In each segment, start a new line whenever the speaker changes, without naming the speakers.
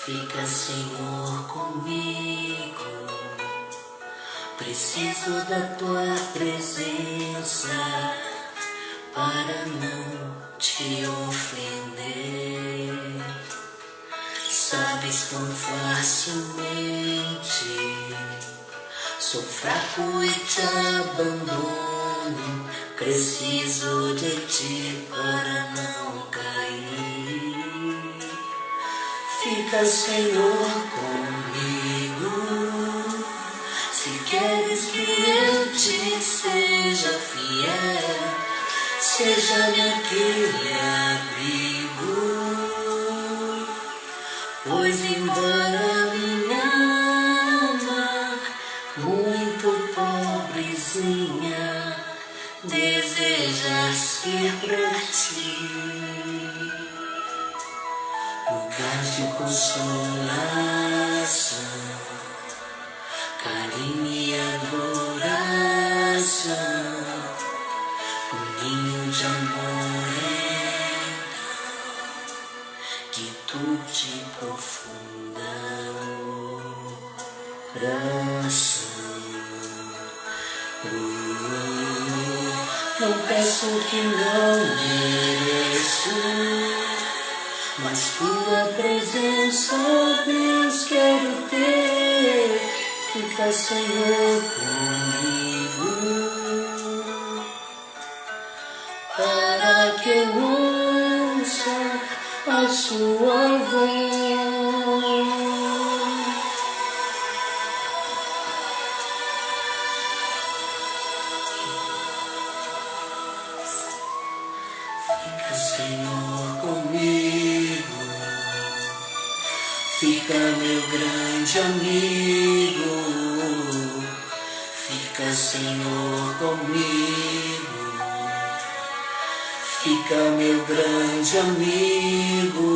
Fica, Senhor, comigo. Preciso da tua presença para não te ofender. Sabes tão facilmente, sou fraco e te abandono. Preciso de ti para não cair. Fica, Senhor, comigo. Se queres que eu te seja fiel, seja-me aquele abrigo. Pois embora minha alma, muito pobrezinha, deseja ser pra ti lugar de consolação, carinho e adoração, um ninho de amor que toque profunda oração. Não peço que não mereço, mas tua presença, Deus, quero ter. Fica, Senhor, comigo, para que eu ouça a sua voz. Fica, Senhor, comigo. Fica, meu grande amigo. Fica, Senhor, comigo. Fica, meu grande amigo.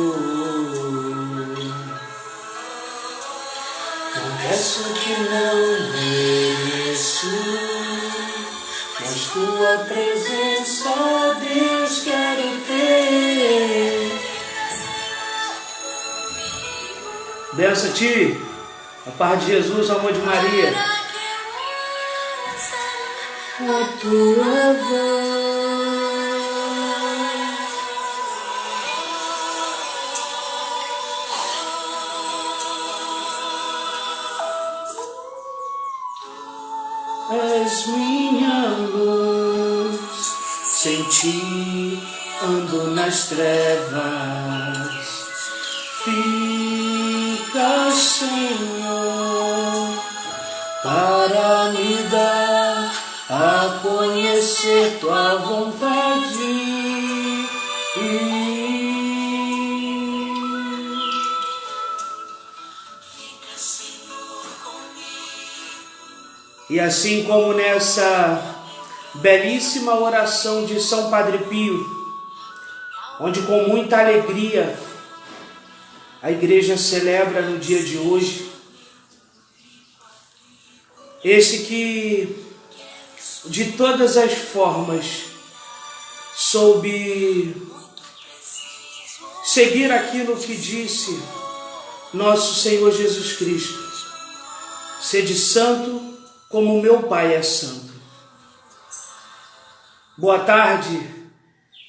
Não peço que não mereço, mas tua presença, Deus, quero ter.
Benção a ti, a paz de Jesus, o amor de Maria.
A tua voz. És minha luz, sem ti ando nas trevas. Fica, Senhor, para me dar a conhecer tua vontade.
E assim como nessa belíssima oração de São Padre Pio, onde com muita alegria a igreja celebra no dia de hoje, esse que de todas as formas soube seguir aquilo que disse nosso Senhor Jesus Cristo: sede santo como meu Pai é santo. Boa tarde,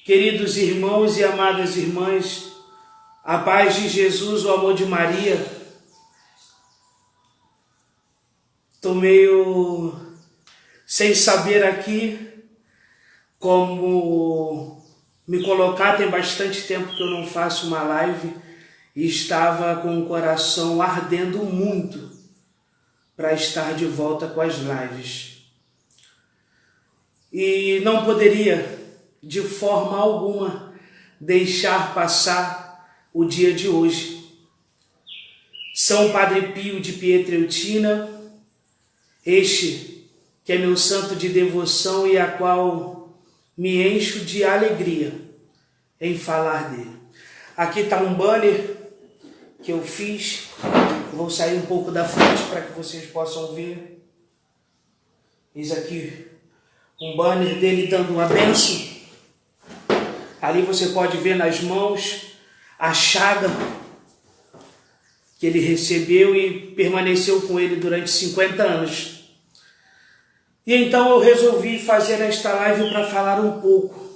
queridos irmãos e amadas irmãs, a paz de Jesus, o amor de Maria. Estou meio sem saber aqui como me colocar, tem bastante tempo que eu não faço uma live e estava com o coração ardendo muito para estar de volta com as lives. E não poderia, de forma alguma, deixar passar o dia de hoje. São Padre Pio de Pietrelcina, este que é meu santo de devoção e a qual me encho de alegria em falar dele. Aqui está um banner que eu fiz. Vou sair um pouco da frente para que vocês possam ver. Eis aqui um banner dele dando uma bênção. Ali você pode ver nas mãos a chaga que ele recebeu e permaneceu com ele durante 50 anos. E então eu resolvi fazer esta live para falar um pouco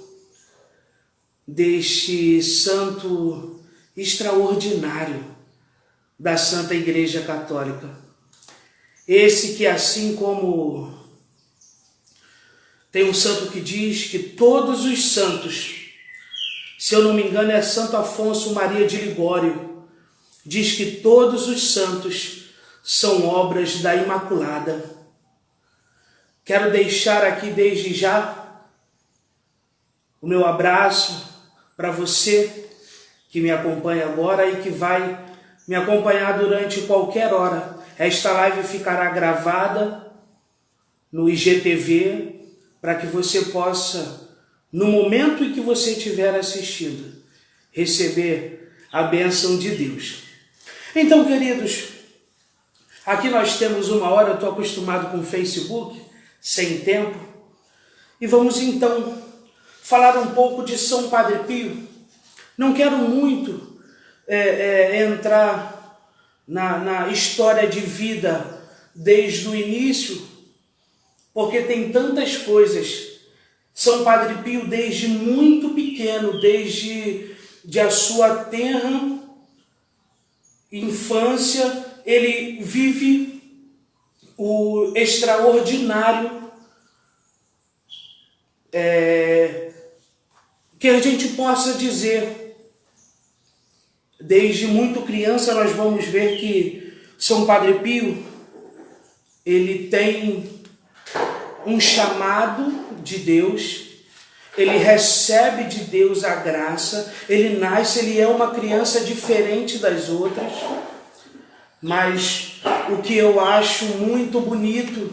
deste santo extraordinário da Santa Igreja Católica. Esse que, assim como tem um santo que diz que todos os santos, se eu não me engano é Santo Afonso Maria de Ligório, diz que todos os santos são obras da Imaculada. Quero deixar aqui desde já o meu abraço para você que me acompanha agora e que vai me acompanhar durante qualquer hora. Esta live ficará gravada no IGTV para que você possa, no momento em que você estiver assistindo, receber a bênção de Deus. Então, queridos, aqui nós temos uma hora, eu estou acostumado com o Facebook, sem tempo, e vamos então falar um pouco de São Padre Pio. Não quero muito entrar na história de vida desde o início, porque tem tantas coisas. São Padre Pio, desde muito pequeno, desde a sua tenra infância, ele vive o extraordinário que a gente possa dizer. Desde muito criança nós vamos ver que São Padre Pio, ele tem um chamado de Deus, ele recebe de Deus a graça, ele nasce, ele é uma criança diferente das outras, mas o que eu acho muito bonito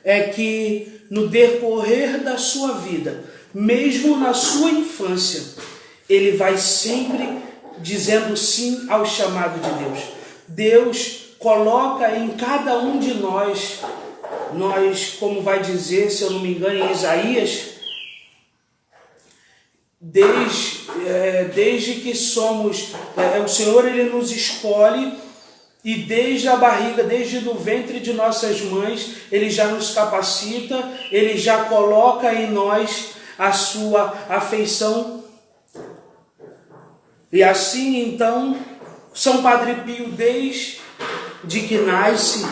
é que no decorrer da sua vida, mesmo na sua infância, ele vai sempre dizendo sim ao chamado de Deus. Deus coloca em cada um de nós, como vai dizer, se eu não me engano, em Isaías, desde que somos, o Senhor ele nos escolhe, e desde a barriga, desde o ventre de nossas mães, ele já nos capacita, ele já coloca em nós a sua afeição. E assim então, São Padre Pio, desde que nasce,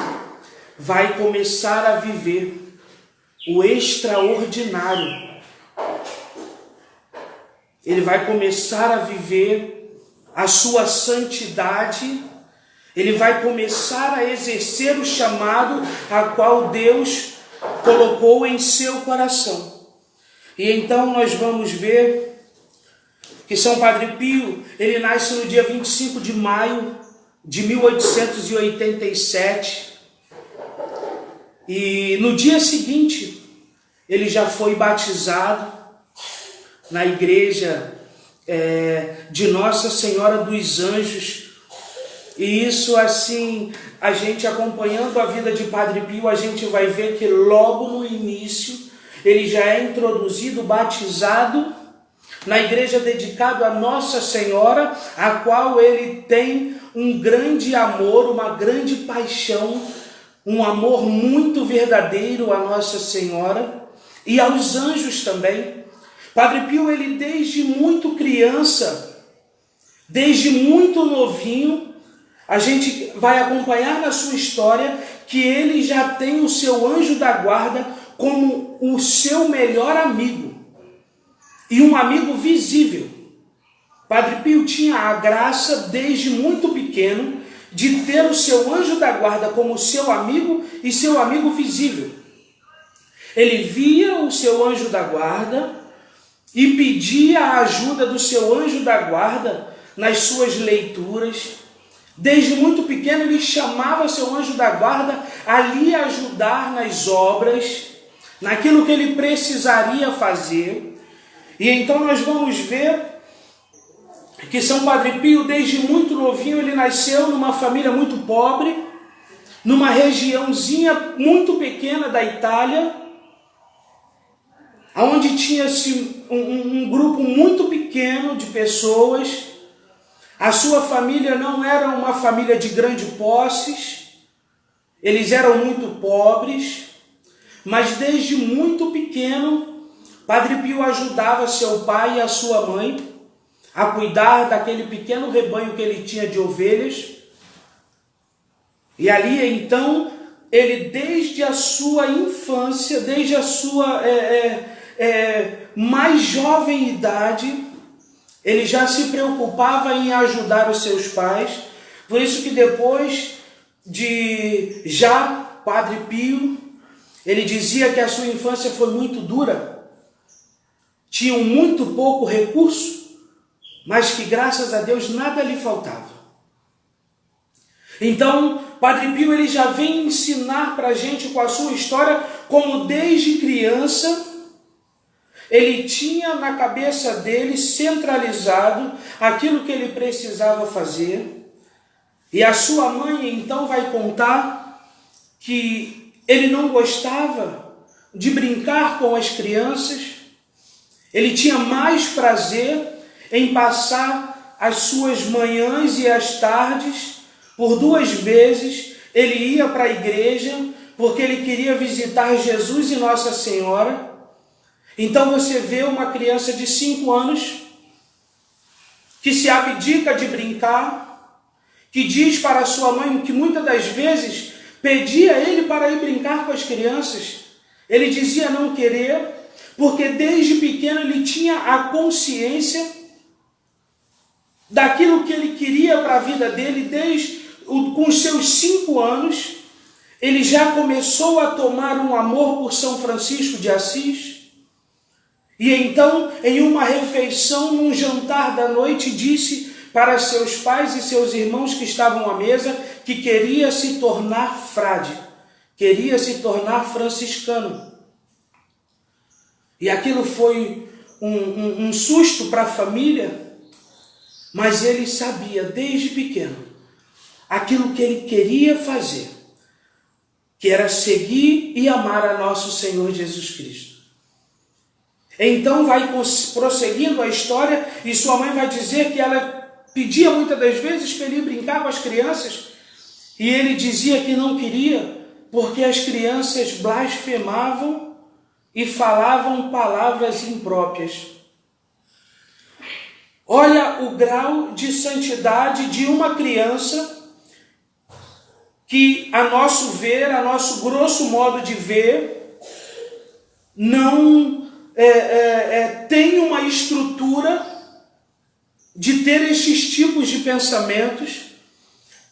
vai começar a viver o extraordinário. Ele vai começar a viver a sua santidade, ele vai começar a exercer o chamado a qual Deus colocou em seu coração. E então nós vamos ver que São Padre Pio, ele nasce no dia 25 de maio de 1887, e no dia seguinte ele já foi batizado na igreja de Nossa Senhora dos Anjos. E isso, assim, a gente acompanhando a vida de Padre Pio, a gente vai ver que logo no início ele já é introduzido, batizado na igreja dedicada a Nossa Senhora, a qual ele tem um grande amor, uma grande paixão, um amor muito verdadeiro a Nossa Senhora e aos anjos também. Padre Pio, ele desde muito criança, desde muito novinho, a gente vai acompanhar na sua história que ele já tem o seu anjo da guarda como o seu melhor amigo e um amigo visível. Padre Pio tinha a graça, desde muito pequeno, de ter o seu anjo da guarda como seu amigo e seu amigo visível. Ele via o seu anjo da guarda e pedia a ajuda do seu anjo da guarda nas suas leituras. Desde muito pequeno ele chamava seu anjo da guarda a lhe ajudar nas obras, naquilo que ele precisaria fazer. E então nós vamos ver que São Padre Pio, desde muito novinho, ele nasceu numa família muito pobre, numa regiãozinha muito pequena da Itália, onde tinha-se um grupo muito pequeno de pessoas, A sua família não era uma família de grandes posses, eles eram muito pobres, mas desde muito pequeno, Padre Pio ajudava seu pai e a sua mãe a cuidar daquele pequeno rebanho que ele tinha de ovelhas. E ali então, ele desde a sua infância, desde a sua mais jovem idade, ele já se preocupava em ajudar os seus pais. Por isso que depois de já Padre Pio, ele dizia que a sua infância foi muito dura, tinham muito pouco recurso, mas que graças a Deus nada lhe faltava. Então, Padre Pio ele já vem ensinar para a gente com a sua história como desde criança ele tinha na cabeça dele centralizado aquilo que ele precisava fazer. E a sua mãe então vai contar que ele não gostava de brincar com as crianças, ele tinha mais prazer em passar as suas manhãs e as tardes, por 2 vezes ele ia para a igreja, porque ele queria visitar Jesus e Nossa Senhora. Então você vê uma criança de 5 anos que se abdica de brincar, que diz para a sua mãe que muitas das vezes pedia ele para ir brincar com as crianças. Ele dizia não querer, porque desde pequeno ele tinha a consciência daquilo que ele queria para a vida dele. Com os seus 5 anos, ele já começou a tomar um amor por São Francisco de Assis. E então, em uma refeição, num jantar da noite, disse para seus pais e seus irmãos que estavam à mesa que queria se tornar frade, queria se tornar franciscano. E aquilo foi um susto para a família, mas ele sabia desde pequeno aquilo que ele queria fazer, que era seguir e amar a nosso Senhor Jesus Cristo. Então vai prosseguindo a história e sua mãe vai dizer que ela pedia muitas das vezes para ele brincar com as crianças e ele dizia que não queria porque as crianças blasfemavam e falavam palavras impróprias. Olha o grau de santidade de uma criança que, a nosso ver, a nosso grosso modo de ver, não tem uma estrutura de ter estes tipos de pensamentos,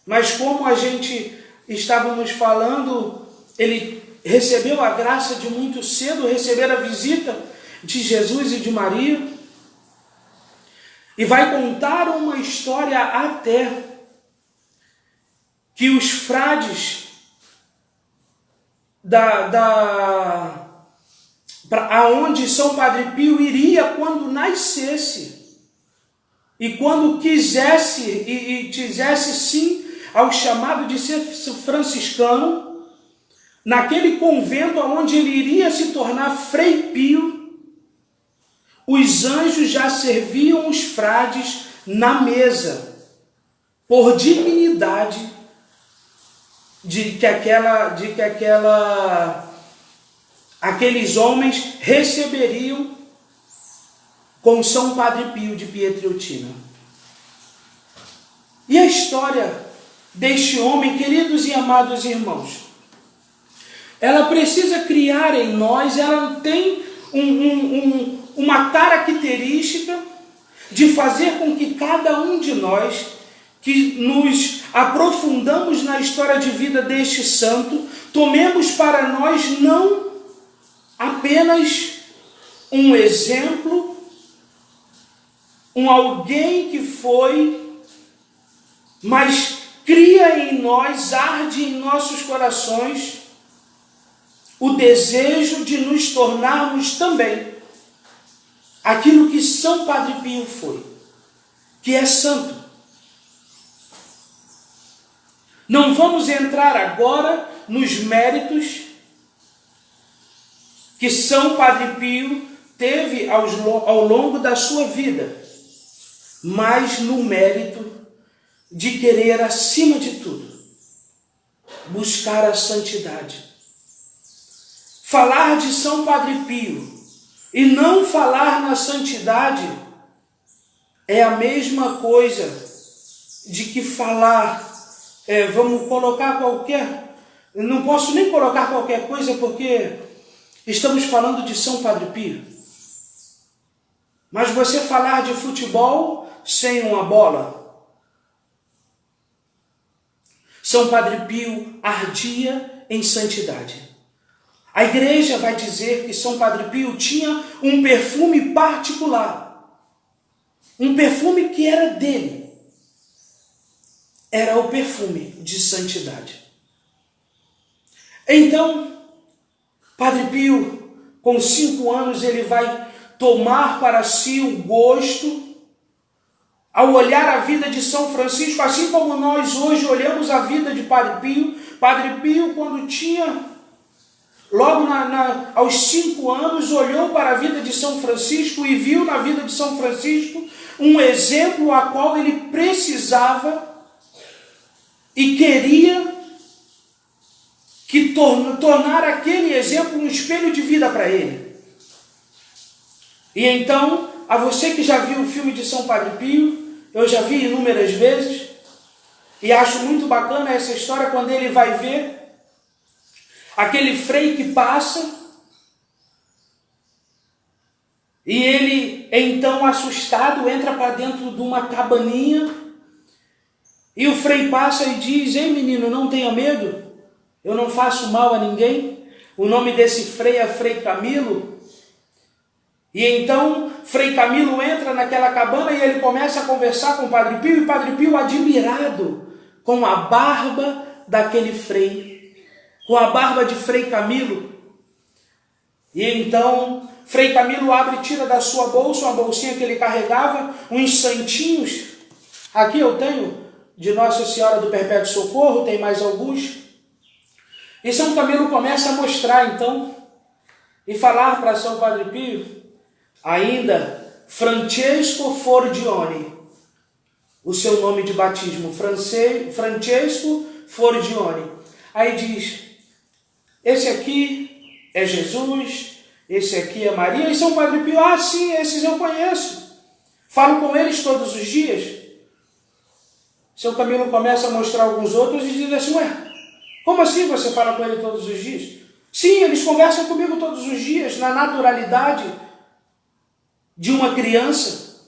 mas como a gente estávamos falando, ele recebeu a graça de muito cedo receber a visita de Jesus e de Maria, e vai contar uma história até que os frades aonde São Padre Pio iria quando nascesse e quando quisesse e dissesse sim ao chamado de ser franciscano, naquele convento onde ele iria se tornar Frei Pio, os anjos já serviam os frades na mesa, por dignidade de que aqueles homens receberiam com São Padre Pio de Pietrelcina. E a história deste homem, queridos e amados irmãos, ela precisa criar em nós, ela tem uma característica de fazer com que cada um de nós, que nos aprofundamos na história de vida deste santo, tomemos para nós não apenas um exemplo, alguém que foi, mas cria em nós, arde em nossos corações o desejo de nos tornarmos também aquilo que São Padre Pio foi, que é santo. Não vamos entrar agora nos méritos que São Padre Pio teve ao longo da sua vida, mas no mérito de querer, acima de tudo, buscar a santidade. Falar de São Padre Pio e não falar na santidade é a mesma coisa de que falar, vamos colocar qualquer, não posso nem colocar qualquer coisa porque estamos falando de São Padre Pio. Mas você falar de futebol sem uma bola. São Padre Pio ardia em santidade. A igreja vai dizer que São Padre Pio tinha um perfume particular. Um perfume que era dele. Era o perfume de santidade. Então, Padre Pio, com 5 anos, ele vai tomar para si o gosto, ao olhar a vida de São Francisco, assim como nós hoje olhamos a vida de Padre Pio. Padre Pio, quando tinha, logo aos 5 anos, olhou para a vida de São Francisco e viu na vida de São Francisco um exemplo a qual ele precisava e queria que tornar aquele exemplo um espelho de vida para ele. E então, a você que já viu o filme de São Padre Pio, eu já vi inúmeras vezes, e acho muito bacana essa história quando ele vai ver aquele frei que passa, e ele, então assustado, entra para dentro de uma cabaninha, e o frei passa e diz: ei menino, não tenha medo, eu não faço mal a ninguém. O nome desse frei é Frei Camilo. E então Frei Camilo entra naquela cabana e ele começa a conversar com o Padre Pio, e Padre Pio admirado com a barba daquele frei, com a barba de Frei Camilo. E então Frei Camilo abre e tira da sua bolsa, uma bolsinha que ele carregava, uns santinhos. Aqui eu tenho de Nossa Senhora do Perpétuo Socorro, tem mais alguns. E São Camilo começa a mostrar então e falar para São Padre Pio ainda Francesco Forgione, o seu nome de batismo, Francesco Forgione. Aí diz: esse aqui é Jesus, esse aqui é Maria. E São Padre Pio: ah, sim, esses eu conheço, falo com eles todos os dias. São Camilo começa a mostrar alguns outros e diz assim: ué, como assim você fala com ele todos os dias? Sim, eles conversam comigo todos os dias, na naturalidade de uma criança.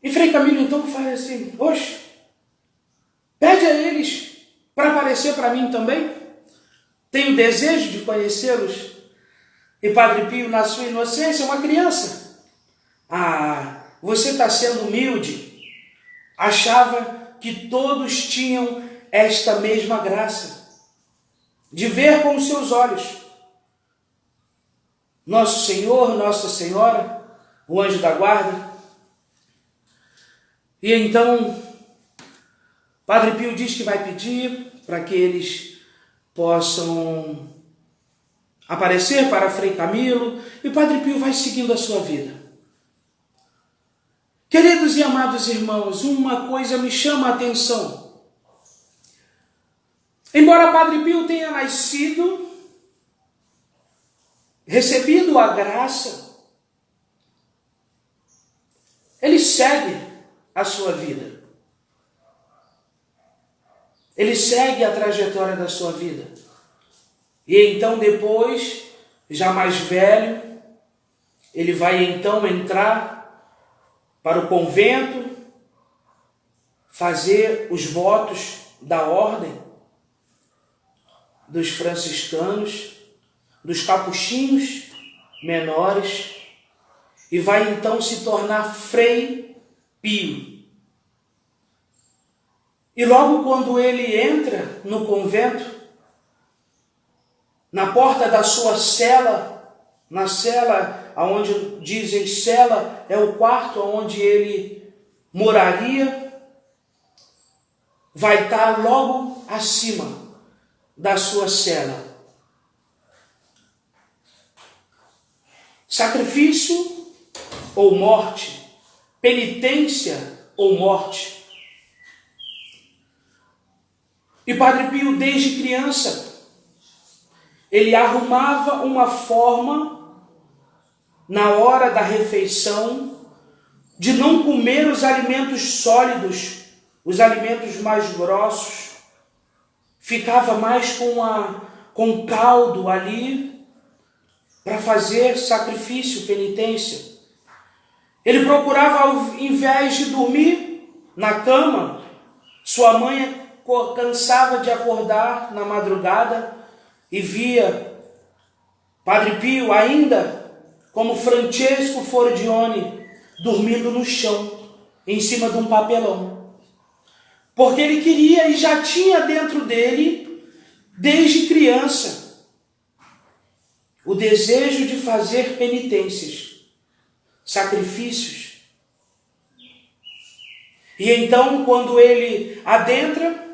E Frei Camilo então faz assim: oxe, pede a eles para aparecer para mim também. Tenho desejo de conhecê-los. E Padre Pio, na sua inocência, uma criança: ah, você está sendo humilde. Achava que todos tinham esta mesma graça de ver com os seus olhos Nosso Senhor, Nossa Senhora, o anjo da guarda. E então Padre Pio diz que vai pedir para que eles possam aparecer para Frei Camilo, e Padre Pio vai seguindo a sua vida. Queridos e amados irmãos, uma coisa me chama a atenção. Embora Padre Pio tenha nascido, recebido a graça, ele segue a sua vida. Ele segue a trajetória da sua vida. E então depois, já mais velho, ele vai então entrar para o convento, fazer os votos da ordem dos franciscanos, dos capuchinhos menores, e vai então se tornar Frei Pio. E logo quando ele entra no convento, na porta da sua cela, na cela, onde dizem cela, é o quarto onde ele moraria, vai estar logo acima da sua cela: sacrifício ou morte, penitência ou morte. E Padre Pio, desde criança, ele arrumava uma forma, na hora da refeição, de não comer os alimentos sólidos, os alimentos mais grossos. Ficava mais com caldo ali para fazer sacrifício, penitência. Ele procurava, ao invés de dormir na cama, sua mãe cansava de acordar na madrugada e via Padre Pio, ainda como Francesco Forgione, dormindo no chão, em cima de um papelão. Porque ele queria e já tinha dentro dele, desde criança, o desejo de fazer penitências, sacrifícios. E então, quando ele adentra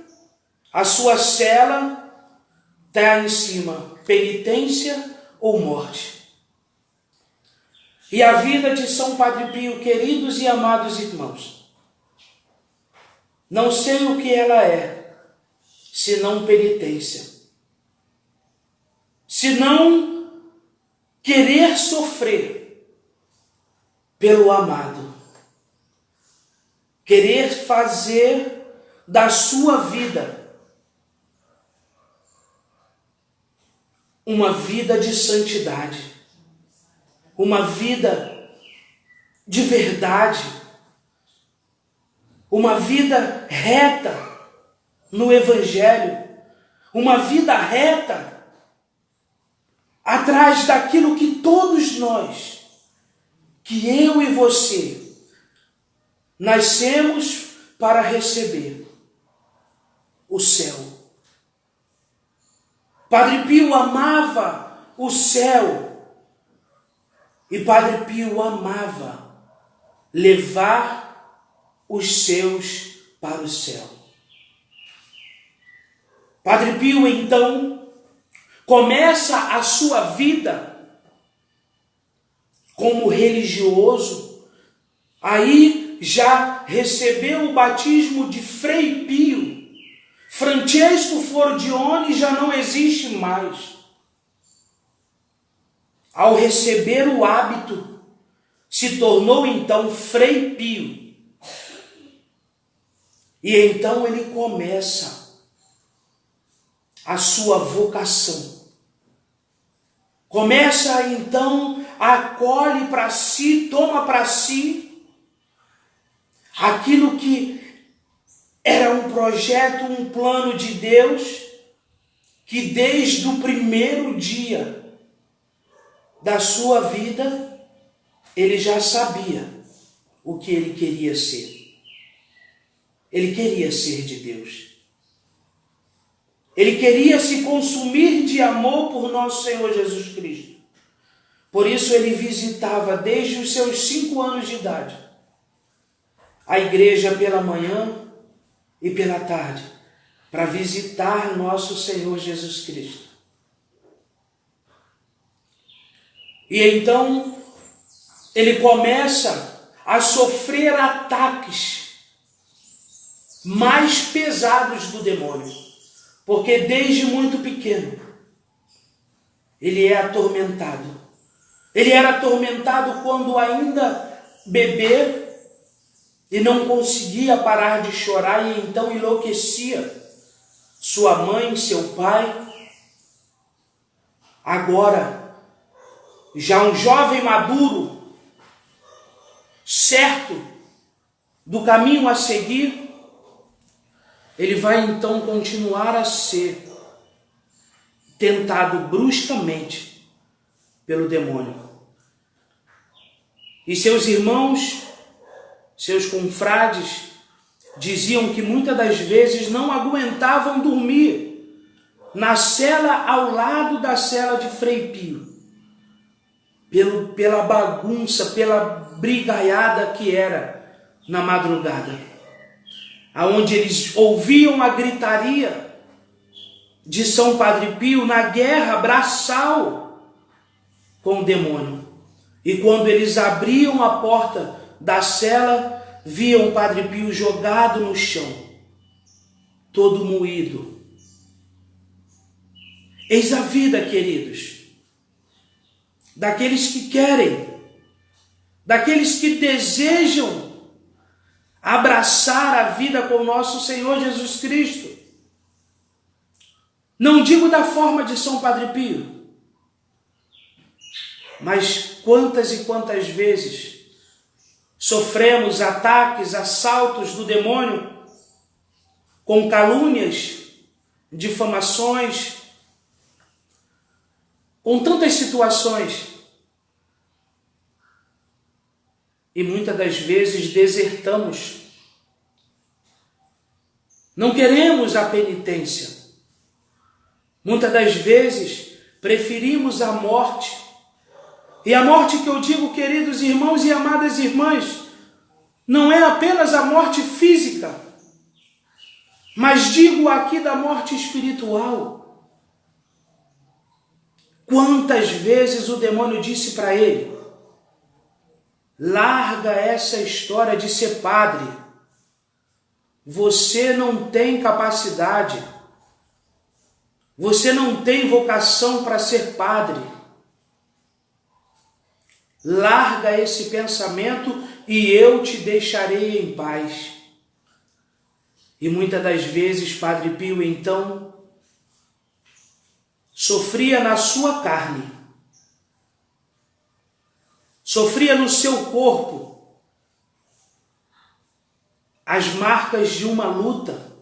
a sua cela, está em cima, penitência ou morte. E a vida de São Padre Pio, queridos e amados irmãos, não sei o que ela é, senão penitência. Senão querer sofrer pelo amado. Querer fazer da sua vida uma vida de santidade, uma vida de verdade, uma vida reta no Evangelho, uma vida reta atrás daquilo que todos nós, que eu e você, nascemos para receber: o céu. Padre Pio amava o céu e Padre Pio amava levar os seus para o céu. Padre Pio, então, começa a sua vida como religioso, aí já recebeu o batismo de Frei Pio. Francesco Forgione já não existe mais. Ao receber o hábito, se tornou então Frei Pio. E então ele começa a sua vocação. Começa então, acolhe para si, toma para si aquilo que era um projeto, um plano de Deus, que desde o primeiro dia da sua vida, ele já sabia o que ele queria ser. Ele queria ser de Deus. Ele queria se consumir de amor por nosso Senhor Jesus Cristo. Por isso ele visitava desde os seus 5 anos de idade a igreja pela manhã e pela tarde, para visitar nosso Senhor Jesus Cristo. E então ele começa a sofrer ataques mais pesados do demônio, porque desde muito pequeno ele é atormentado. Ele era atormentado quando ainda bebê e não conseguia parar de chorar, e então enlouquecia sua mãe, seu pai. Agora, já um jovem maduro, certo do caminho a seguir, ele vai então continuar a ser tentado bruscamente pelo demônio. E seus irmãos, seus confrades, diziam que muitas das vezes não aguentavam dormir na cela ao lado da cela de Frei Pio, pela bagunça, pela brigaiada que era na madrugada, aonde eles ouviam a gritaria de São Padre Pio na guerra braçal com o demônio. E quando eles abriam a porta da cela, viam Padre Pio jogado no chão, todo moído, Eis a vida, queridos, daqueles que querem, daqueles que desejam abraçar a vida com o nosso Senhor Jesus Cristo. Não digo da forma de São Padre Pio, mas quantas e quantas vezes sofremos ataques, assaltos do demônio, com calúnias, difamações, com tantas situações. E muitas das vezes desertamos. Não queremos a penitência. Muitas das vezes preferimos a morte. E a morte que eu digo, queridos irmãos e amadas irmãs, não é apenas a morte física, mas digo aqui da morte espiritual. Quantas vezes o demônio disse para ele: larga essa história de ser padre, você não tem capacidade, você não tem vocação para ser padre. Larga esse pensamento e eu te deixarei em paz. E muitas das vezes Padre Pio então sofria na sua carne, sofria no seu corpo as marcas de uma luta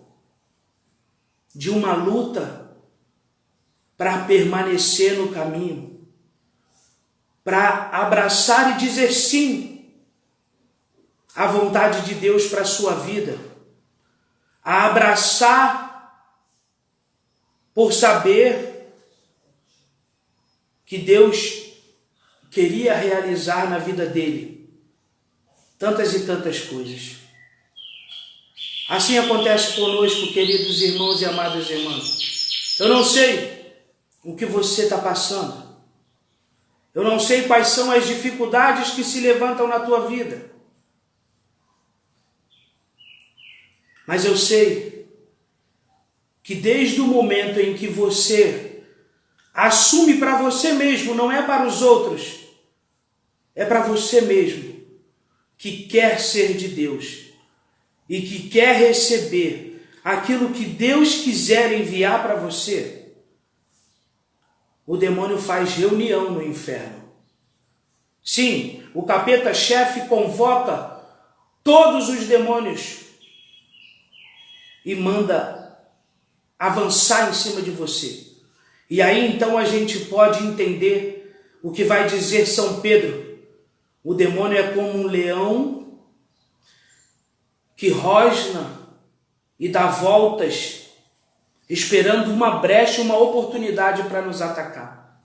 para permanecer no caminho, para abraçar e dizer sim à vontade de Deus para a sua vida, a abraçar por saber que Deus queria realizar na vida dele tantas e tantas coisas. Assim acontece conosco, queridos irmãos e amadas irmãs. Eu não sei o que você está passando. Eu não sei quais são as dificuldades que se levantam na tua vida. Mas eu sei que desde o momento em que você assume para você mesmo, não é para os outros, é para você mesmo, que quer ser de Deus e que quer receber aquilo que Deus quiser enviar para você, o demônio faz reunião no inferno. Sim, o capeta-chefe convoca todos os demônios e manda avançar em cima de você. E aí então a gente pode entender o que vai dizer São Pedro. O demônio é como um leão que rosna e dá voltas, esperando uma brecha, uma oportunidade para nos atacar.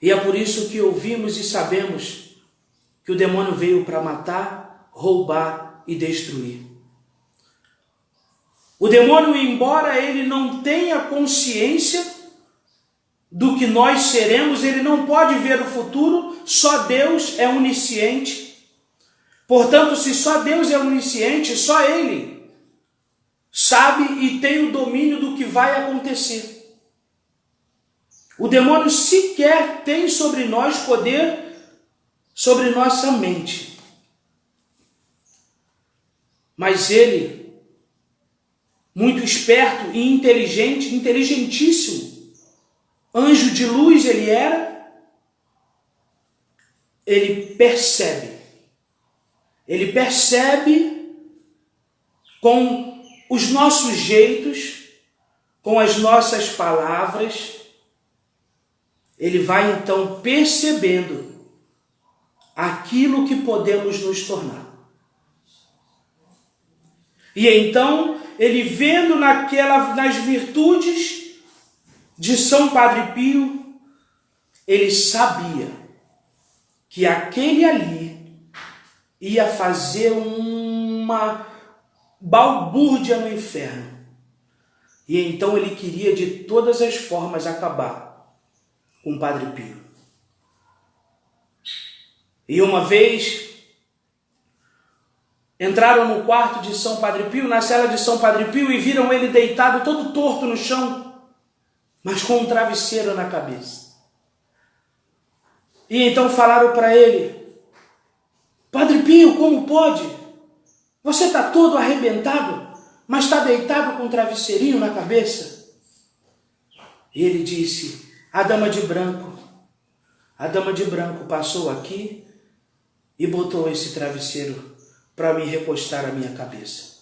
E é por isso que ouvimos e sabemos que o demônio veio para matar, roubar e destruir. O demônio, embora ele não tenha consciência do que nós seremos, ele não pode ver o futuro, só Deus é onisciente. Portanto, se só Deus é onisciente, só Ele sabe e tem o domínio do que vai acontecer. O demônio sequer tem sobre nós poder, sobre nossa mente. Mas ele, muito esperto e inteligente, inteligentíssimo, anjo de luz ele era, ele percebe com os nossos jeitos, com as nossas palavras, ele vai então percebendo aquilo que podemos nos tornar. E então, ele vendo nas virtudes de São Padre Pio, ele sabia que aquele ali ia fazer uma balbúrdia no inferno. E então ele queria de todas as formas acabar com Padre Pio. E uma vez entraram no quarto de São Padre Pio, na cela de São Padre Pio, e viram ele deitado todo torto no chão, mas com um travesseiro na cabeça. E então falaram para ele: Padre Pio, como pode? Você está todo arrebentado, mas está deitado com um travesseirinho na cabeça? E ele disse: a dama de branco passou aqui e botou esse travesseiro para me recostar a minha cabeça.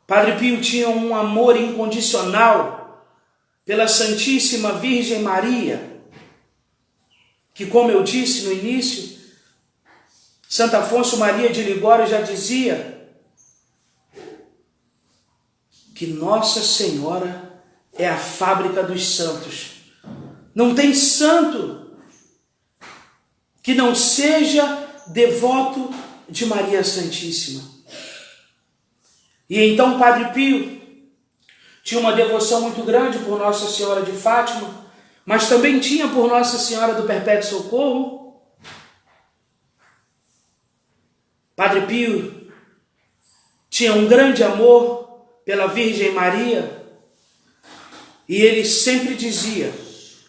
Padre Pio tinha um amor incondicional pela Santíssima Virgem Maria, que, como eu disse no início, Santo Afonso Maria de Ligório já dizia que Nossa Senhora é a fábrica dos santos. Não tem santo que não seja devoto de Maria Santíssima. E então Padre Pio tinha uma devoção muito grande por Nossa Senhora de Fátima, mas também tinha por Nossa Senhora do Perpétuo Socorro. Padre Pio tinha um grande amor pela Virgem Maria, e ele sempre dizia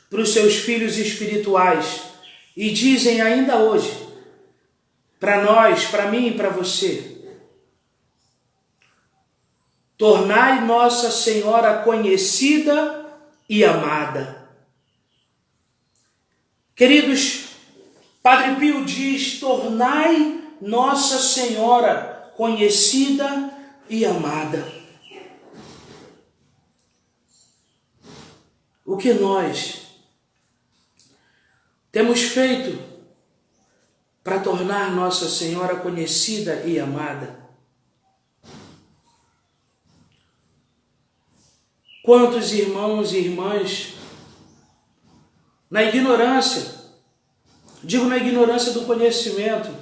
para os seus filhos espirituais, e dizem ainda hoje, para nós, para mim e para você: tornai Nossa Senhora conhecida e amada. Queridos, Padre Pio diz: tornai Nossa Senhora conhecida e amada. O que nós temos feito para tornar Nossa Senhora conhecida e amada? Quantos irmãos e irmãs, na ignorância, digo na ignorância do conhecimento,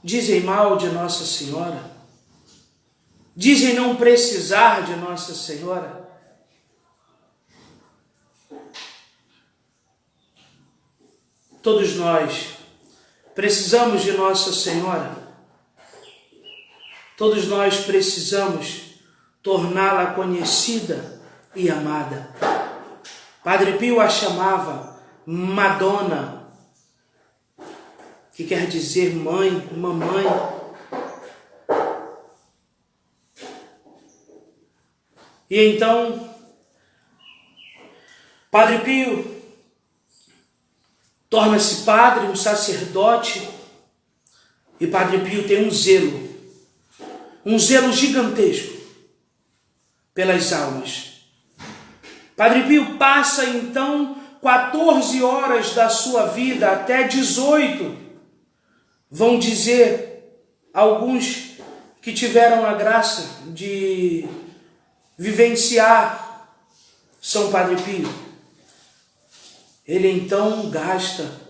dizem mal de Nossa Senhora, dizem não precisar de Nossa Senhora. Todos nós precisamos de Nossa Senhora. Todos nós precisamos torná-la conhecida e amada. Padre Pio a chamava Madonna, que quer dizer mãe, mamãe. E então, Padre Pio torna-se padre, um sacerdote, e Padre Pio tem um zelo gigantesco pelas almas. Padre Pio passa então 14 horas da sua vida, até 18, vão dizer alguns que tiveram a graça de vivenciar São Padre Pio. Ele então gasta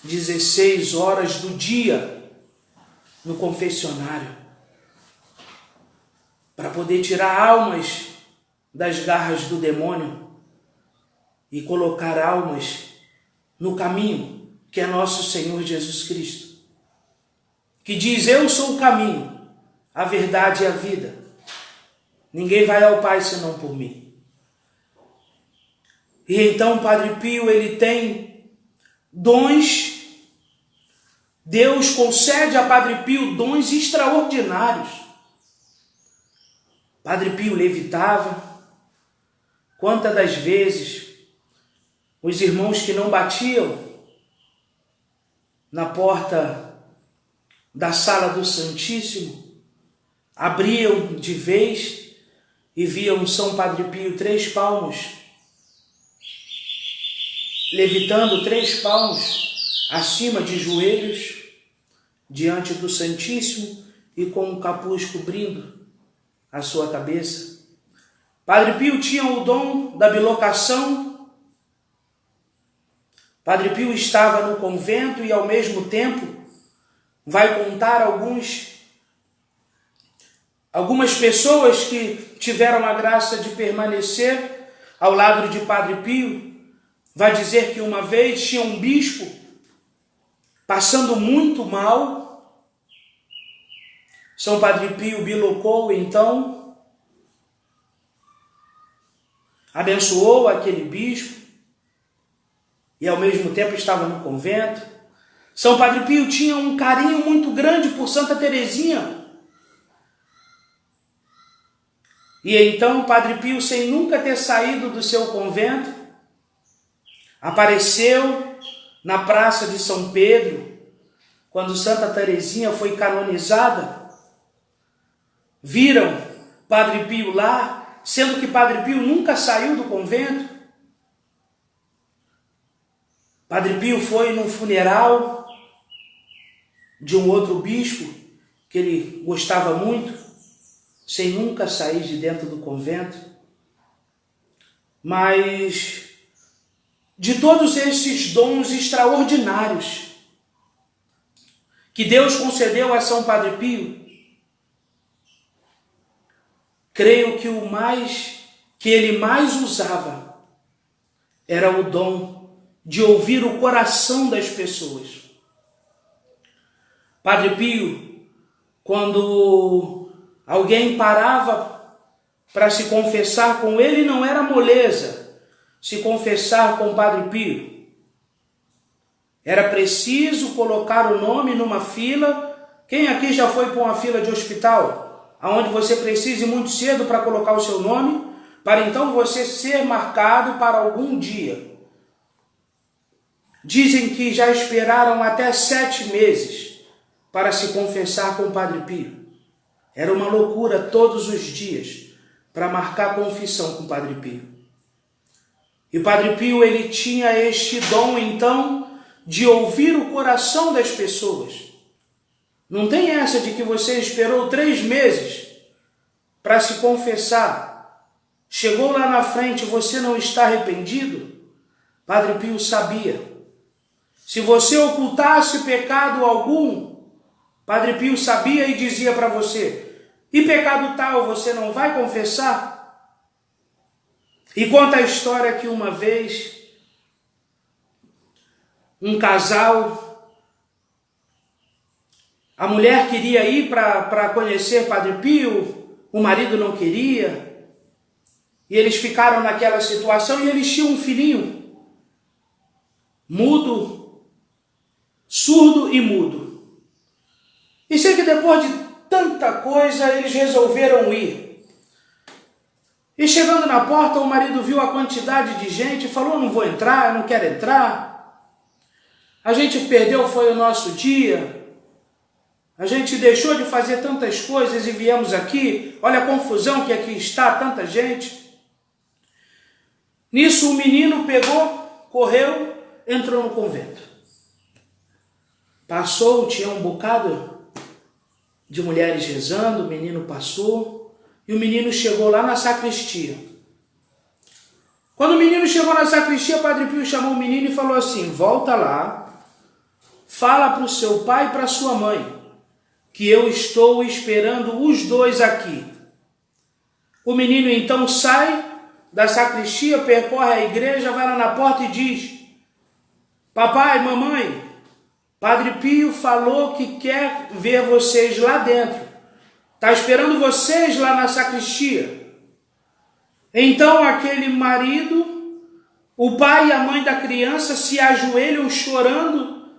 16 horas do dia no confessionário, para poder tirar almas das garras do demônio e colocar almas no caminho que é nosso Senhor Jesus Cristo, que diz: eu sou o caminho, a verdade e a vida. Ninguém vai ao Pai senão por mim. E então Padre Pio, ele tem dons. Deus concede a Padre Pio dons extraordinários. Padre Pio levitava. Quantas das vezes os irmãos que não batiam na porta da sala do Santíssimo abriam de vez e viam São Padre Pio 3 palmos, levitando 3 palmos acima de joelhos, diante do Santíssimo e com um capuz cobrindo a sua cabeça. Padre Pio tinha o dom da bilocação. Padre Pio estava no convento e, ao mesmo tempo, vai contar algumas pessoas que tiveram a graça de permanecer ao lado de Padre Pio. Vai dizer que uma vez tinha um bispo passando muito mal, São Padre Pio bilocou, então, abençoou aquele bispo e ao mesmo tempo estava no convento. São Padre Pio tinha um carinho muito grande por Santa Teresinha. E então Padre Pio, sem nunca ter saído do seu convento, apareceu na Praça de São Pedro, quando Santa Teresinha foi canonizada. Viram Padre Pio lá, sendo que Padre Pio nunca saiu do convento. Padre Pio foi num funeral de um outro bispo que ele gostava muito, sem nunca sair de dentro do convento. Mas de todos esses dons extraordinários que Deus concedeu a São Padre Pio, creio que o que ele mais usava era o dom de ouvir o coração das pessoas. Padre Pio, quando alguém parava para se confessar com ele, não era moleza se confessar com Padre Pio. Era preciso colocar o nome numa fila. Quem aqui já foi para uma fila de hospital, aonde você precisa ir muito cedo para colocar o seu nome, para então você ser marcado para algum dia? Dizem que já esperaram até 7 meses para se confessar com o Padre Pio. Era uma loucura todos os dias para marcar confissão com o Padre Pio. E o Padre Pio, ele tinha este dom, então, de ouvir o coração das pessoas. Não tem essa de que você esperou 3 meses para se confessar. Chegou lá na frente, você não está arrependido? Padre Pio sabia. Se você ocultasse pecado algum, Padre Pio sabia e dizia para você: e pecado tal você não vai confessar? E conta a história que uma vez um casal, a mulher queria ir para conhecer Padre Pio, o marido não queria, e eles ficaram naquela situação, e eles tinham um filhinho mudo, surdo e mudo. E sei que depois de tanta coisa, eles resolveram ir. E chegando na porta, o marido viu a quantidade de gente e falou: não vou entrar, eu não quero entrar. A gente perdeu, foi o nosso dia. A gente deixou de fazer tantas coisas e viemos aqui. Olha a confusão que aqui está, tanta gente. Nisso o menino pegou, correu, entrou no convento. Passou, tinha um bocado de mulheres rezando, o menino passou. E o menino chegou lá na sacristia. Quando o menino chegou na sacristia, o Padre Pio chamou o menino e falou assim: volta lá, fala para o seu pai e para a sua mãe, que eu estou esperando os dois aqui. O menino então sai da sacristia, percorre a igreja, vai lá na porta e diz: papai, mamãe, Padre Pio falou que quer ver vocês lá dentro. Está esperando vocês lá na sacristia. Então aquele marido, o pai e a mãe da criança se ajoelham chorando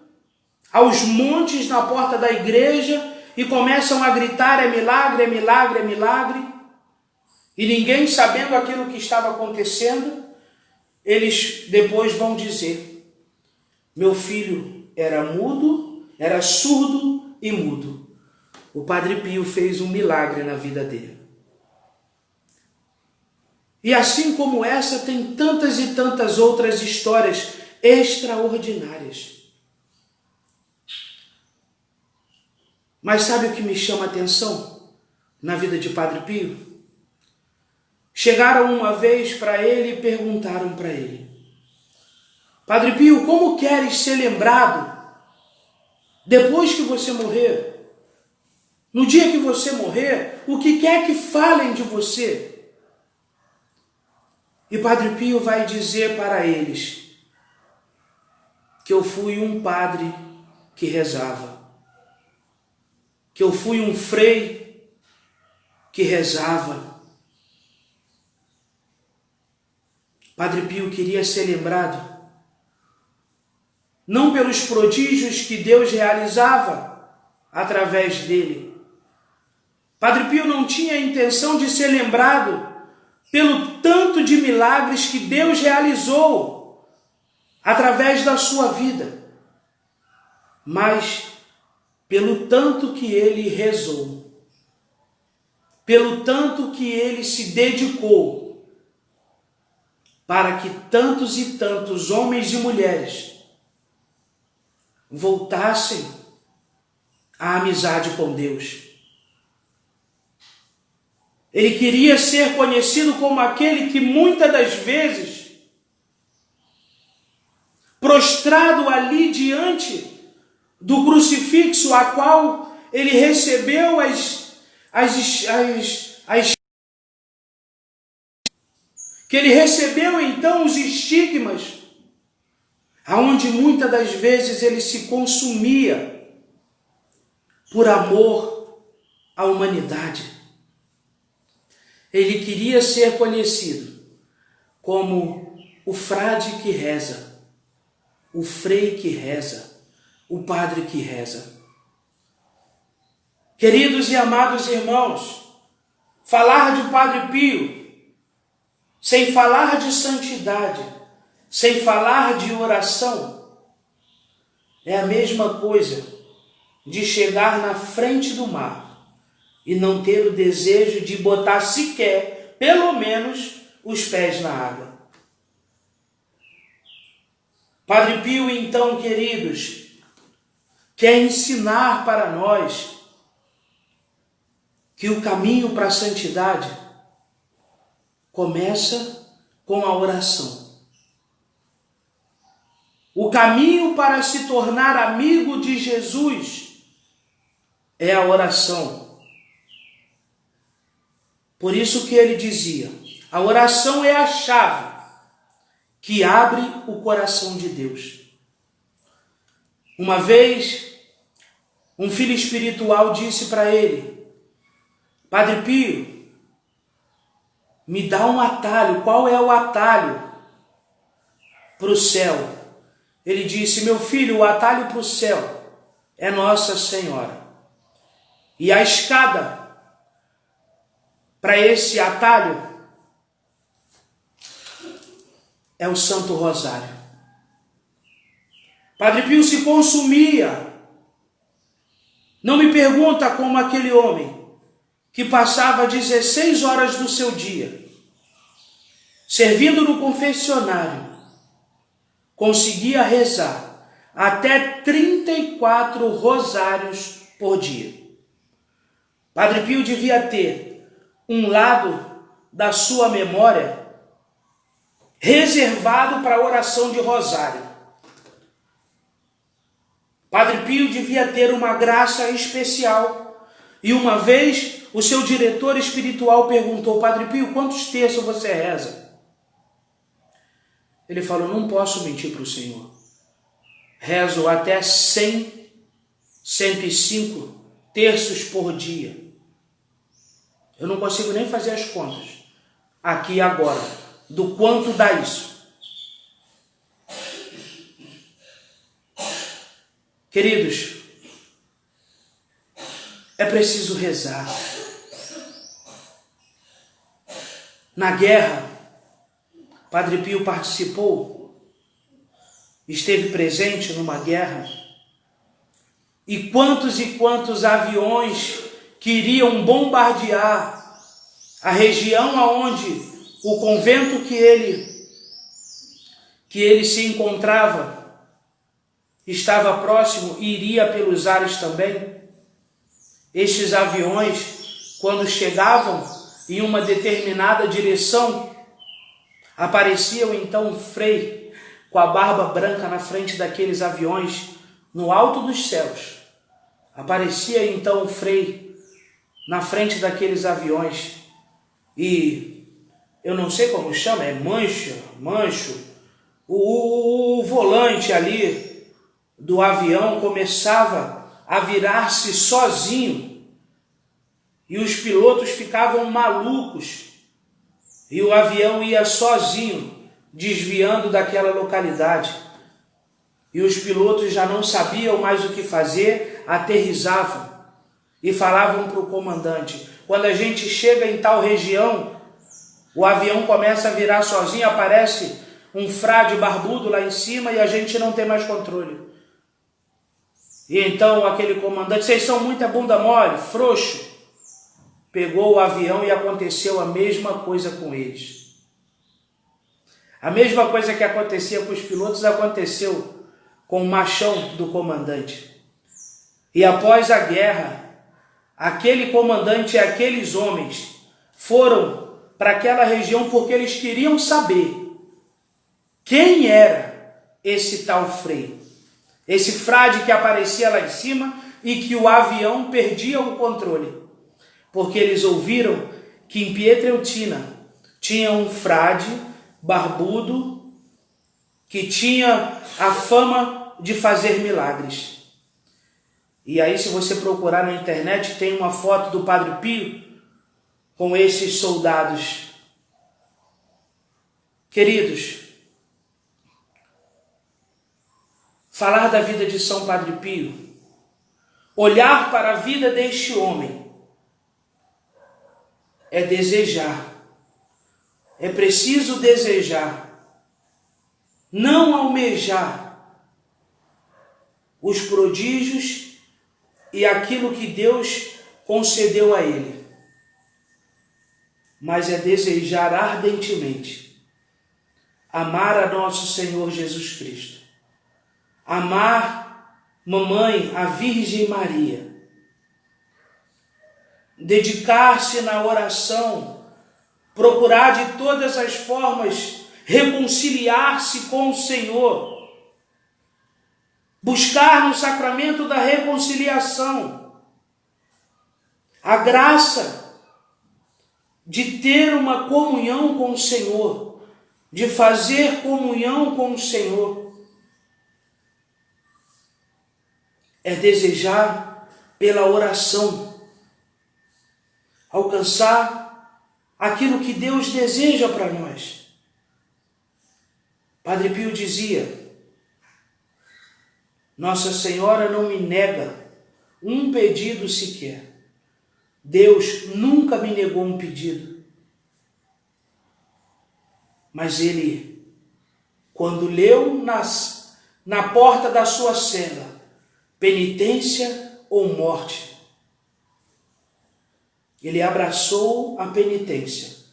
aos montes na porta da igreja e começam a gritar: é milagre, é milagre, é milagre. E ninguém sabendo aquilo que estava acontecendo, eles depois vão dizer: meu filho era mudo, era surdo e mudo. O Padre Pio fez um milagre na vida dele. E assim como essa, tem tantas e tantas outras histórias extraordinárias. Mas sabe o que me chama a atenção na vida de Padre Pio? Chegaram uma vez para ele e perguntaram para ele: Padre Pio, como queres ser lembrado depois que você morrer? No dia que você morrer, o que quer que falem de você? E Padre Pio vai dizer para eles que eu fui um padre que rezava, que eu fui um frei que rezava. Padre Pio queria ser lembrado não pelos prodígios que Deus realizava através dele. Padre Pio não tinha a intenção de ser lembrado pelo tanto de milagres que Deus realizou através da sua vida, mas pelo tanto que ele rezou, pelo tanto que ele se dedicou para que tantos e tantos homens e mulheres voltassem à amizade com Deus. Ele queria ser conhecido como aquele que muitas das vezes, prostrado ali diante do crucifixo, a qual ele recebeu que ele recebeu então os estigmas, aonde muitas das vezes ele se consumia por amor à humanidade. Ele queria ser conhecido como o frade que reza, o frei que reza, o padre que reza. Queridos e amados irmãos, falar de Padre Pio, sem falar de santidade, sem falar de oração, é a mesma coisa de chegar na frente do mar e não ter o desejo de botar sequer, pelo menos, os pés na água. Padre Pio, então, queridos, quer ensinar para nós que o caminho para a santidade começa com a oração. O caminho para se tornar amigo de Jesus é a oração. Por isso que ele dizia, a oração é a chave que abre o coração de Deus. Uma vez, um filho espiritual disse para ele, Padre Pio, me dá um atalho. Qual é o atalho para o céu? Ele disse, meu filho, o atalho para o céu é Nossa Senhora. E a escada para esse atalho é o Santo Rosário. Padre Pio se consumia. Não me pergunta como aquele homem que passava 16 horas do seu dia servindo no confessionário conseguia rezar até 34 rosários por dia. Padre Pio devia ter um lado da sua memória reservado para a oração de rosário. Padre Pio devia ter uma graça especial. E uma vez o seu diretor espiritual perguntou, Padre Pio, quantos terços você reza? Ele falou, não posso mentir para o Senhor. Rezo até 100, 105 terços por dia. Eu não consigo nem fazer as contas aqui e agora do quanto dá isso. Queridos, é preciso rezar. Na guerra, Padre Pio participou, esteve presente numa guerra, e quantos aviões que iriam bombardear a região aonde o convento que ele se encontrava estava próximo e iria pelos ares também. Estes aviões, quando chegavam em uma determinada direção, apareciam então um frei com a barba branca na frente daqueles aviões, no alto dos céus. Aparecia então o frei na frente daqueles aviões e eu não sei como chama, é mancho, o volante ali do avião começava a virar-se sozinho, e os pilotos ficavam malucos, e o avião ia sozinho, desviando daquela localidade. E os pilotos já não sabiam mais o que fazer, aterrissavam e falavam para o comandante: quando a gente chega em tal região, o avião começa a virar sozinho, aparece um frade barbudo lá em cima e a gente não tem mais controle. E então aquele comandante: vocês são muita bunda mole, frouxo. Pegou o avião e aconteceu a mesma coisa com eles. A mesma coisa que acontecia com os pilotos aconteceu com o machão do comandante. E após a guerra, aquele comandante e aqueles homens foram para aquela região porque eles queriam saber quem era esse tal Frei, esse frade que aparecia lá em cima e que o avião perdia o controle, porque eles ouviram que em Pietreutina tinha um frade barbudo que tinha a fama de fazer milagres. E aí, se você procurar na internet, tem uma foto do Padre Pio com esses soldados. Queridos, falar da vida de São Padre Pio, olhar para a vida deste homem, é desejar. É preciso desejar, não almejar os prodígios e aquilo que Deus concedeu a ele, mas é desejar ardentemente amar a nosso Senhor Jesus Cristo, amar mamãe, a Virgem Maria, dedicar-se na oração, procurar de todas as formas reconciliar-se com o Senhor, buscar no sacramento da reconciliação a graça de ter uma comunhão com o Senhor, de fazer comunhão com o Senhor. É desejar pela oração alcançar aquilo que Deus deseja para nós. Padre Pio dizia: Nossa Senhora não me nega um pedido sequer. Deus nunca me negou um pedido. Mas ele, quando leu na porta da sua cela, penitência ou morte, ele abraçou a penitência,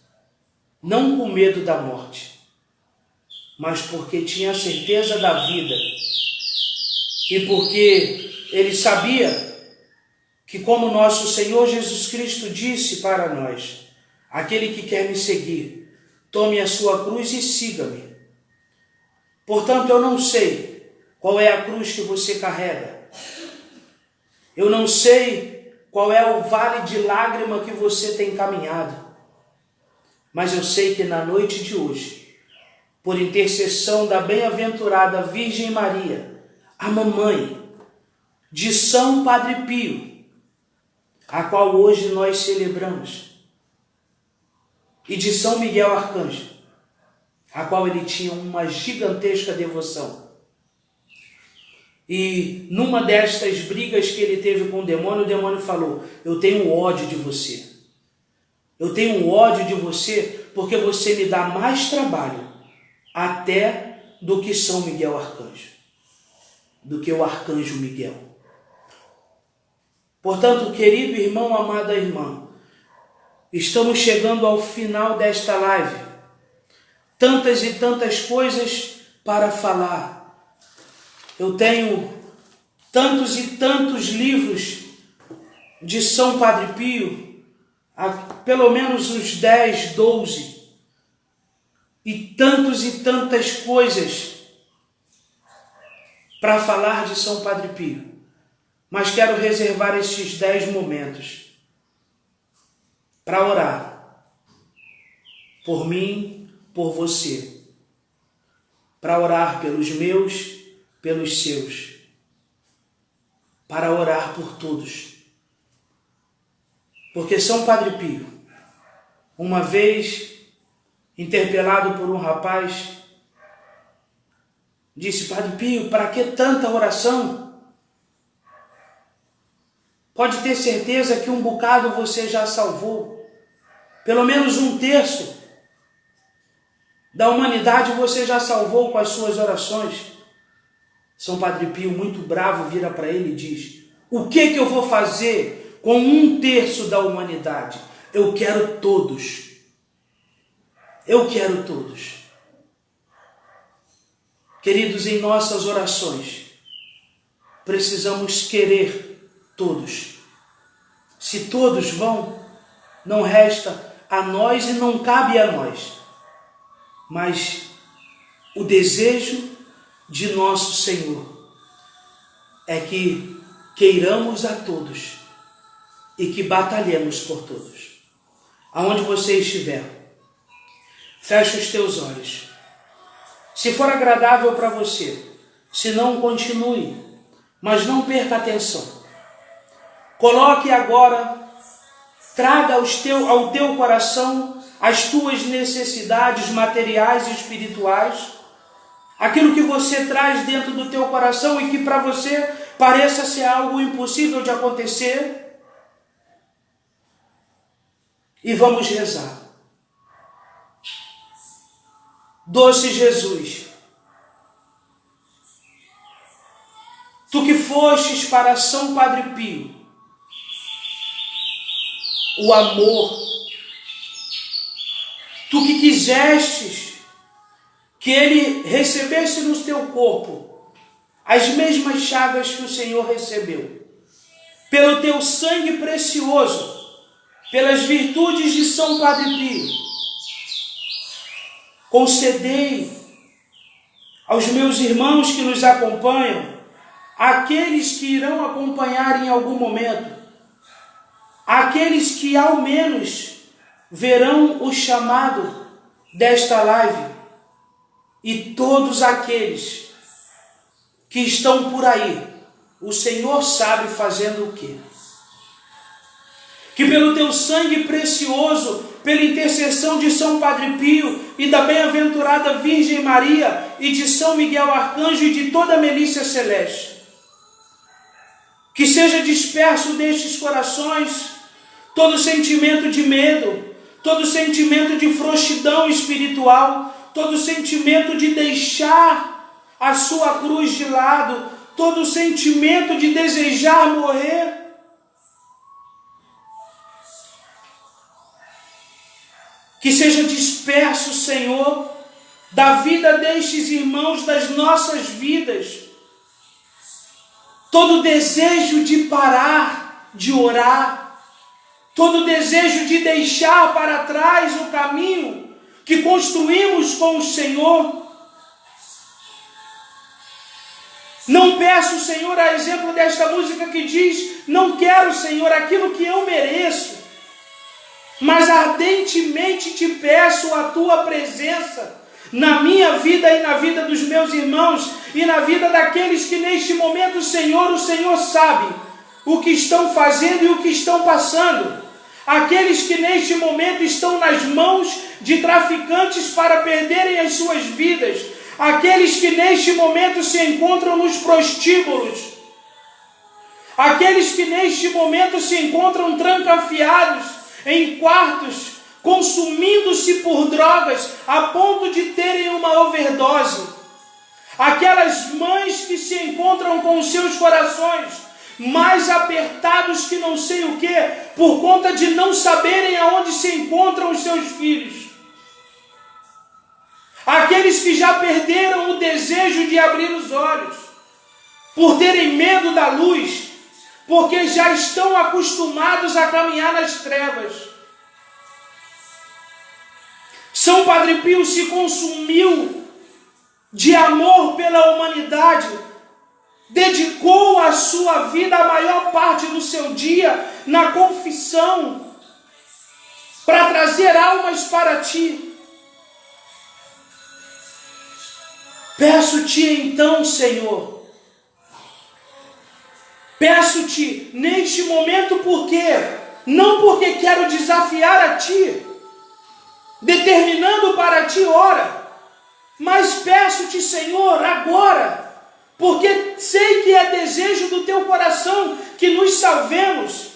não com medo da morte, mas porque tinha certeza da vida. E porque ele sabia que, como nosso Senhor Jesus Cristo disse para nós: aquele que quer me seguir, tome a sua cruz e siga-me. Portanto, eu não sei qual é a cruz que você carrega. Eu não sei qual é o vale de lágrima que você tem caminhado. Mas eu sei que na noite de hoje, por intercessão da bem-aventurada Virgem Maria, a mamãe de São Padre Pio, a qual hoje nós celebramos, e de São Miguel Arcanjo, a qual ele tinha uma gigantesca devoção. E numa destas brigas que ele teve com o demônio falou: eu tenho ódio de você. Eu tenho ódio de você porque você me dá mais trabalho até do que São Miguel Arcanjo, do que o Arcanjo Miguel. Portanto, querido irmão, amada irmã, estamos chegando ao final desta live. Tantas e tantas coisas para falar. Eu tenho tantos e tantos livros de São Padre Pio, pelo menos uns 10, 12, e tantas coisas para falar de São Padre Pio. Mas quero reservar estes 10 momentos para orar por mim, por você, para orar pelos meus, pelos seus. para orar por todos. Porque São Padre Pio, uma vez interpelado por um rapaz, disse: Padre Pio, para que tanta oração? Pode ter certeza que um bocado você já salvou. Pelo menos 1/3 da humanidade você já salvou com as suas orações. São Padre Pio, muito bravo, vira para ele e diz: o que eu vou fazer com 1/3 da humanidade? Eu quero todos. Eu quero todos. Queridos, em nossas orações, precisamos querer todos. Se todos vão, não resta a nós e não cabe a nós. Mas o desejo de nosso Senhor é que queiramos a todos e que batalhemos por todos. Aonde você estiver, feche os teus olhos. Se for agradável para você, se não, continue, mas não perca a atenção. Coloque agora, traga ao teu coração as tuas necessidades materiais e espirituais, aquilo que você traz dentro do teu coração e que para você pareça ser algo impossível de acontecer. E vamos rezar. Doce Jesus, tu que fostes para São Padre Pio o amor, tu que quisestes que ele recebesse no teu corpo as mesmas chagas que o Senhor recebeu, pelo teu sangue precioso, pelas virtudes de São Padre Pio, concedei aos meus irmãos que nos acompanham, aqueles que irão acompanhar em algum momento, aqueles que ao menos verão o chamado desta live, e todos aqueles que estão por aí, o Senhor sabe fazendo o quê? Que pelo teu sangue precioso, pela intercessão de São Padre Pio e da bem-aventurada Virgem Maria e de São Miguel Arcanjo e de toda a milícia celeste, que seja disperso destes corações todo sentimento de medo, todo sentimento de frouxidão espiritual, todo sentimento de deixar a sua cruz de lado, todo sentimento de desejar morrer. Que seja disperso, Senhor, da vida destes irmãos, das nossas vidas, todo desejo de parar de orar, todo desejo de deixar para trás o caminho que construímos com o Senhor. Não peço, Senhor, a exemplo desta música que diz: não quero, Senhor, aquilo que eu mereço, mas ardentemente te peço a tua presença na minha vida e na vida dos meus irmãos e na vida daqueles que neste momento, Senhor, o Senhor sabe o que estão fazendo e o que estão passando. Aqueles que neste momento estão nas mãos de traficantes para perderem as suas vidas. Aqueles que neste momento se encontram nos prostíbulos. Aqueles que neste momento se encontram trancafiados em quartos, consumindo-se por drogas a ponto de terem uma overdose. Aquelas mães que se encontram com os seus corações mais apertados que não sei o que, por conta de não saberem aonde se encontram os seus filhos. Aqueles que já perderam o desejo de abrir os olhos, por terem medo da luz, porque já estão acostumados a caminhar nas trevas. São Padre Pio se consumiu de amor pela humanidade, dedicou a sua vida, a maior parte do seu dia, na confissão, para trazer almas para ti. Peço-te então, Senhor, Peço-te neste momento não porque quero desafiar a ti, determinando para ti hora, mas peço-te, Senhor, agora, porque sei que é desejo do teu coração que nos salvemos,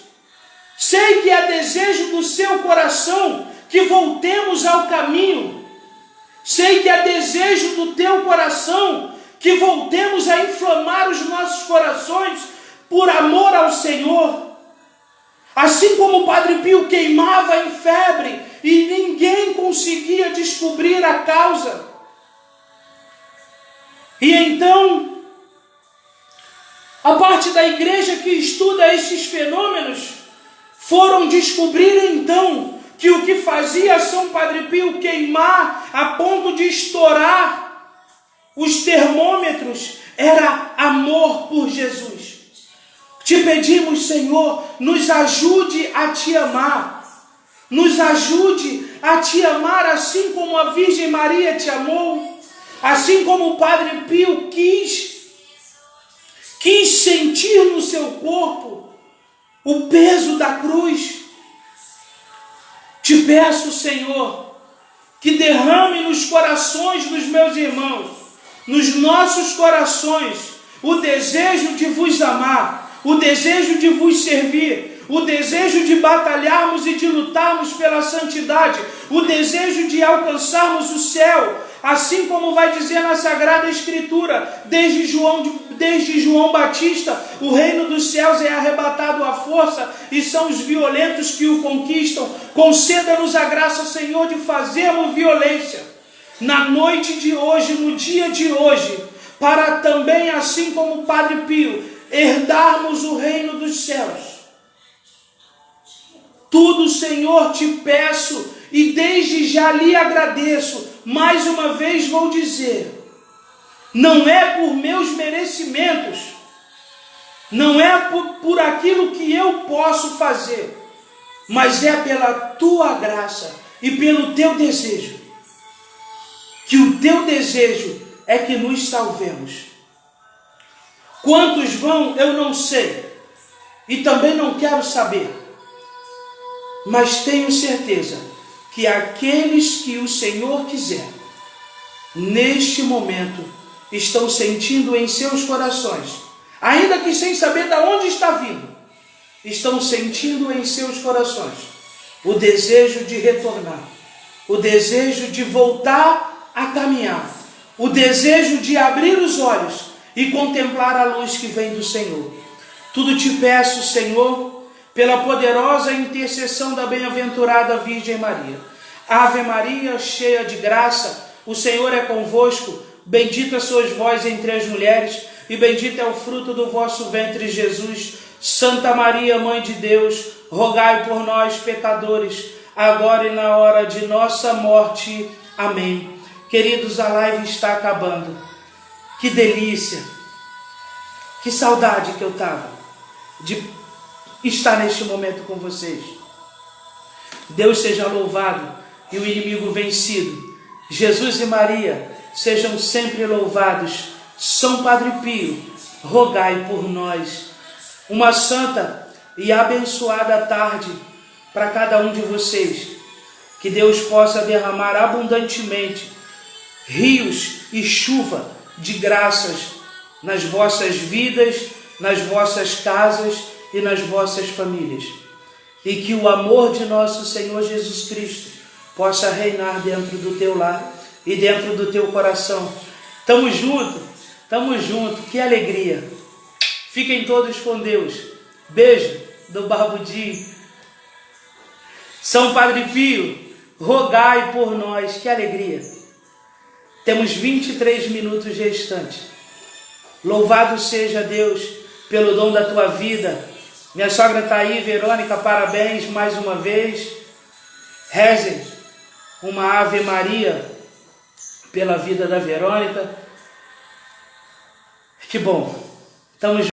sei que é desejo do seu coração que voltemos ao caminho, sei que é desejo do teu coração que voltemos a inflamar os nossos corações por amor ao Senhor. Assim como o Padre Pio queimava em febre e ninguém conseguia descobrir a causa. E então, a parte da igreja que estuda esses fenômenos foram descobrir então que o que fazia São Padre Pio queimar a ponto de estourar os termômetros era amor por Jesus. Te pedimos, Senhor, nos ajude a te amar. Nos ajude a te amar assim como a Virgem Maria te amou. Assim como o Padre Pio quis sentir no seu corpo o peso da cruz. Te peço, Senhor, que derrame nos corações dos meus irmãos, nos nossos corações, o desejo de vos amar, o desejo de vos servir, o desejo de batalharmos e de lutarmos pela santidade, o desejo de alcançarmos o céu, assim como vai dizer na Sagrada Escritura, desde João Batista, o reino dos céus é arrebatado à força e são os violentos que o conquistam. Conceda-nos a graça, Senhor, de fazermos violência na noite de hoje, no dia de hoje, para também, assim como o Padre Pio, herdarmos o reino dos céus. Tudo, Senhor, te peço e desde já lhe agradeço. Mais uma vez vou dizer, não é por meus merecimentos, não é por aquilo que eu posso fazer, mas é pela tua graça e pelo teu desejo, que o teu desejo é que nos salvemos. Quantos vão, eu não sei, e também não quero saber, mas tenho certeza que aqueles que o Senhor quiser, neste momento, estão sentindo em seus corações, ainda que sem saber de onde está vindo, estão sentindo em seus corações o desejo de retornar, o desejo de voltar a caminhar, o desejo de abrir os olhos e contemplar a luz que vem do Senhor. Tudo te peço, Senhor, pela poderosa intercessão da bem-aventurada Virgem Maria. Ave Maria, cheia de graça, o Senhor é convosco, bendita sois vós entre as mulheres, e bendito é o fruto do vosso ventre, Jesus. Santa Maria, Mãe de Deus, rogai por nós, pecadores, agora e na hora de nossa morte. Amém. Queridos, a live está acabando. Que delícia, que saudade que eu estava de estar neste momento com vocês. Deus seja louvado e o inimigo vencido. Jesus e Maria sejam sempre louvados. São Padre Pio, rogai por nós. Uma santa e abençoada tarde para cada um de vocês. Que Deus possa derramar abundantemente rios e chuva de graças nas vossas vidas, nas vossas casas e nas vossas famílias. E que o amor de nosso Senhor Jesus Cristo possa reinar dentro do teu lar e dentro do teu coração. Tamo junto, que alegria. Fiquem todos com Deus. Beijo do Barbudinho. São Padre Pio, rogai por nós, que alegria. Temos 23 minutos restantes. Louvado seja Deus pelo dom da tua vida. Minha sogra está aí, Verônica, parabéns mais uma vez. Rezem uma Ave Maria pela vida da Verônica. Que bom. Estamos